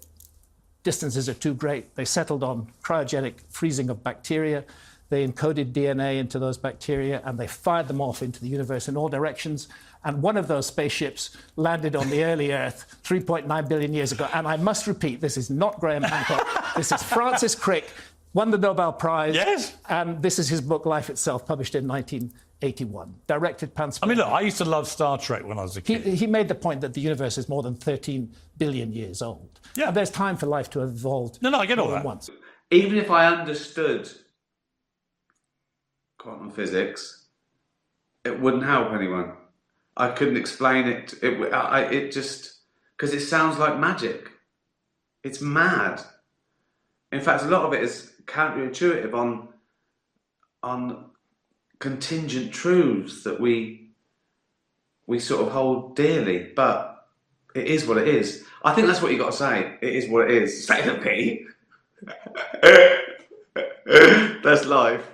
Distances are too great. They settled on cryogenic freezing of bacteria. They encoded DNA into those bacteria, and they fired them off into the universe in all directions. And one of those spaceships landed on the early Earth 3.9 billion years ago. And I must repeat, this is not Graham Hancock. This is Francis Crick, won the Nobel Prize. Yes. And this is his book, Life Itself, published in 1981. Directed panspermia. I mean, look, I used to love Star Trek when I was a kid. He made the point that the universe is more than 13 billion years old. Yeah. And there's time for life to have evolved. No, I get all that. Once. Even if I understood quantum physics, it wouldn't help anyone. I couldn't explain it. It just, because it sounds like magic. It's mad. In fact, a lot of it is counterintuitive on contingent truths that we sort of hold dearly. But it is what it is. I think that's what you got to say. It is what it is. Say to me. That's life.